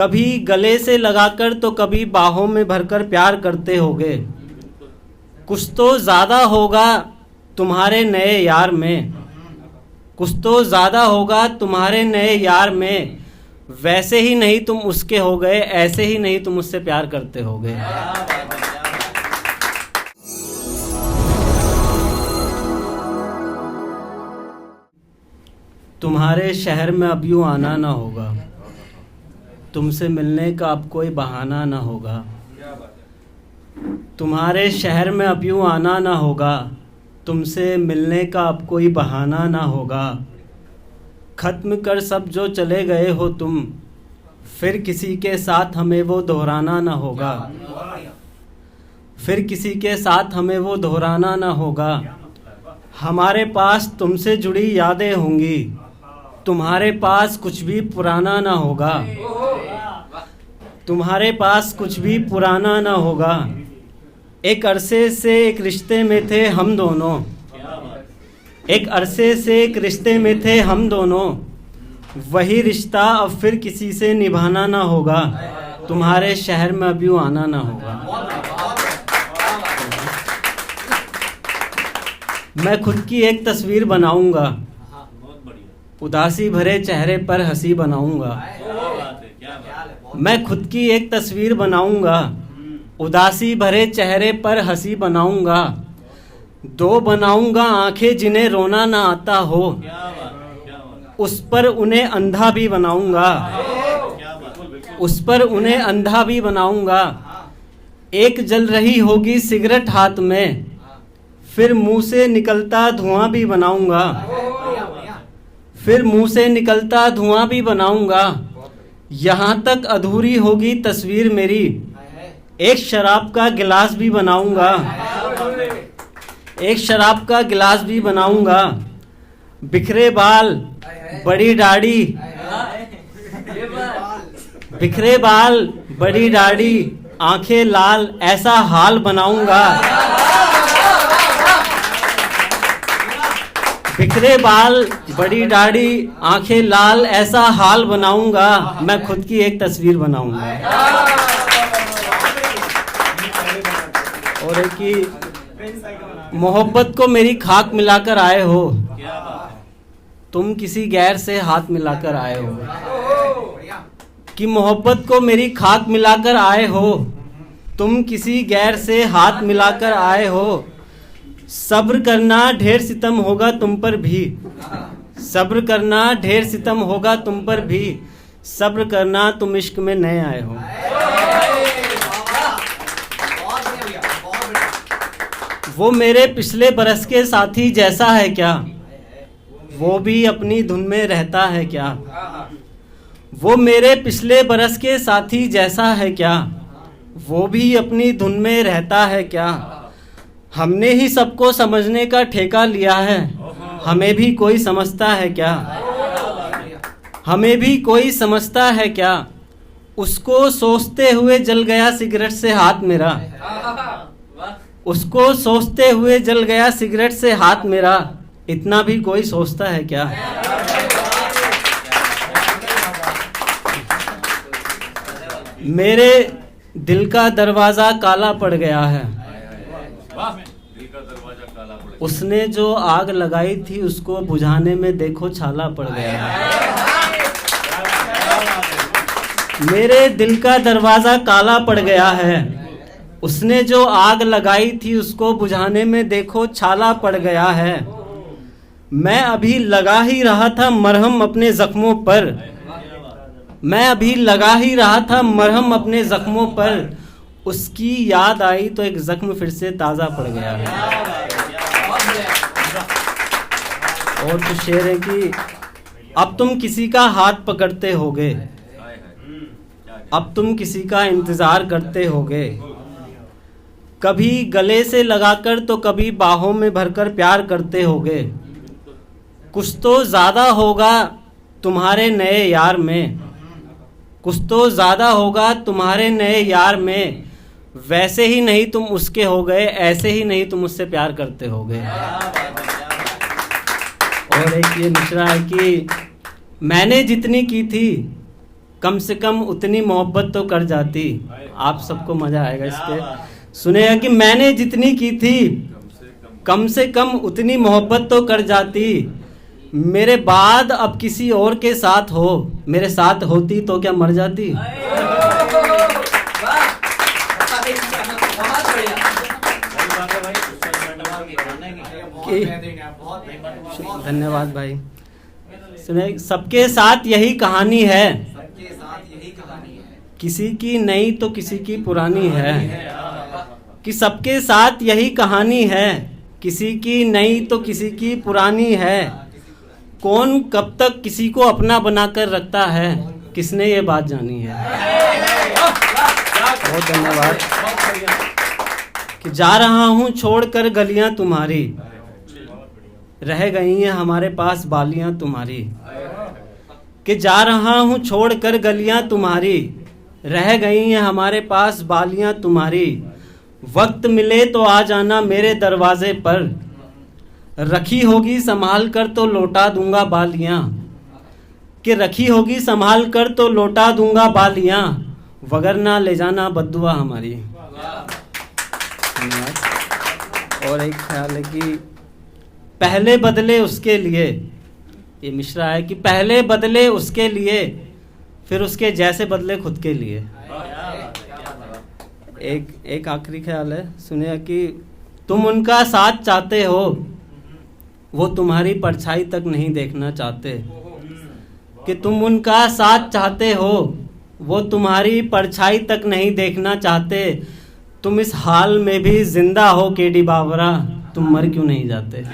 कभी गले से लगाकर तो कभी बाहों में भरकर प्यार करते होगे। कुछ तो ज़्यादा होगा तुम्हारे नए यार में, कुछ तो ज़्यादा होगा तुम्हारे नए यार में। वैसे ही नहीं तुम उसके हो गए, ऐसे ही नहीं तुम उससे प्यार करते होगे। तुम्हारे शहर में अब यूँ आना ना होगा, तुमसे मिलने का अब कोई बहाना ना होगा। तुम्हारे शहर में अब यूँ आना ना होगा, तुमसे मिलने का अब कोई बहाना ना होगा। ख़त्म कर सब जो चले गए हो तुम, फिर किसी के साथ हमें वो दोहराना ना होगा। फिर किसी के साथ हमें वो दोहराना ना होगा। हमारे पास तुमसे जुड़ी यादें होंगी, तुम्हारे पास कुछ भी पुराना ना होगा। तुम्हारे पास कुछ भी पुराना ना होगा। एक अरसे से एक रिश्ते में थे हम दोनों, एक अरसे से एक रिश्ते में थे हम दोनों। वही रिश्ता अब फिर किसी से निभाना ना होगा। तुम्हारे शहर में अब यूँ आना ना होगा। मैं खुद की एक तस्वीर बनाऊंगा, उदासी भरे चेहरे पर हंसी बनाऊंगा। मैं खुद की एक तस्वीर बनाऊंगा, उदासी भरे चेहरे पर हंसी बनाऊंगा। दो बनाऊंगा आंखें जिन्हें रोना ना आता हो, उस पर उन्हें अंधा भी बनाऊंगा। उस पर उन्हें अंधा भी बनाऊंगा। एक जल रही होगी सिगरेट हाथ में, फिर मुंह से निकलता धुआं भी बनाऊंगा। फिर मुंह से निकलता धुआं भी बनाऊंगा। यहाँ तक अधूरी होगी तस्वीर मेरी, एक शराब का गिलास भी बनाऊंगा। एक शराब का गिलास भी बनाऊंगा। बिखरे बाल बड़ी दाढ़ी, बिखरे बाल बड़ी दाढ़ी, आंखें लाल ऐसा हाल बनाऊंगा। बिखरे बाल बड़ी दाढ़ी, आंखें लाल ऐसा हाल बनाऊंगा। मैं खुद की एक तस्वीर बनाऊंगा। और एक कि मोहब्बत को मेरी खाक मिलाकर आए हो, तुम किसी गैर से हाथ मिलाकर आए हो। कि मोहब्बत को मेरी खाक मिलाकर आए हो, तुम किसी गैर से हाथ मिलाकर आए हो। सब्र करना ढेर सितम होगा तुम पर भी, सब्र करना ढेर सितम होगा तुम पर भी। सब्र करना तुम इश्क में नए आए हो। वो मेरे पिछले बरस के साथी जैसा है क्या, वो भी अपनी धुन में रहता है क्या। वो मेरे पिछले बरस के साथी जैसा है क्या, वो भी अपनी धुन में रहता है क्या। हमने ही सबको समझने का ठेका लिया है, हमें भी कोई समझता है क्या। हमें भी कोई समझता है क्या। उसको सोचते हुए जल गया सिगरेट से हाथ मेरा, उसको सोचते हुए जल गया सिगरेट से हाथ मेरा। इतना भी कोई सोचता है क्या। मेरे दिल का दरवाजा काला पड़ गया है, उसने जो आग लगाई थी उसको बुझाने में देखो छाला पड़ गया है। मेरे दिल का दरवाजा काला पड़ गया है, उसने जो आग लगाई थी उसको बुझाने में देखो छाला पड़ गया है। मैं अभी लगा ही रहा था मरहम अपने जख्मों पर, मैं अभी लगा ही रहा था मरहम अपने जख्मों पर। उसकी याद आई तो एक जख्म फिर से ताज़ा पड़ गया है। और तो शेर है कि अब तुम किसी का हाथ पकड़ते होगे, अब तुम किसी का इंतज़ार करते होगे। कभी गले से लगाकर तो कभी बाहों में भरकर प्यार करते होगे। कुछ तो ज़्यादा होगा तुम्हारे नए यार में, कुछ तो ज़्यादा होगा तुम्हारे नए यार में। वैसे ही नहीं तुम उसके हो गए, ऐसे ही नहीं तुम उससे प्यार करते होगे। और एक ये मिसरा है कि मैंने जितनी की थी कम से कम उतनी मोहब्बत तो कर जाती। आप सबको मजा आएगा इसके सुनेगा कि मैंने जितनी की थी कम से कम उतनी मोहब्बत तो कर जाती। मेरे बाद अब किसी और के साथ हो, मेरे साथ होती तो क्या मर जाती। धन्यवाद भाई। सुने, सबके साथ यही कहानी है, किसी की नई तो किसी की पुरानी है। कि सबके साथ यही कहानी है, किसी की नई तो किसी की पुरानी है। कौन कब तक किसी को अपना बनाकर रखता है, किसने ये बात जानी है। बहुत धन्यवाद। कि जा रहा हूँ छोड़कर गलियां तुम्हारी, रह गई हैं हमारे पास बालियां तुम्हारी। कि जा रहा हूँ छोड़कर गलियां तुम्हारी, रह गई हैं हमारे पास बालियां तुम्हारी। वक्त मिले तो आ जाना मेरे दरवाजे पर, रखी होगी संभाल कर तो लौटा दूंगा बालियां। कि रखी होगी संभाल कर तो लौटा दूंगा बालियां, वगरना ले जाना बद्दुआ हमारी। और एक ख्याल है कि पहले बदले उसके लिए, ये मिश्रा है कि पहले बदले उसके लिए, फिर उसके जैसे बदले खुद के लिए। एक आखिरी ख्याल है, सुनिए कि तुम उनका साथ चाहते हो, वो तुम्हारी परछाई तक नहीं देखना चाहते। कि तुम उनका साथ चाहते हो, वो तुम्हारी परछाई तक नहीं देखना चाहते। तुम इस हाल में भी जिंदा हो केडी बावरा, तुम मर क्यों नहीं जाते।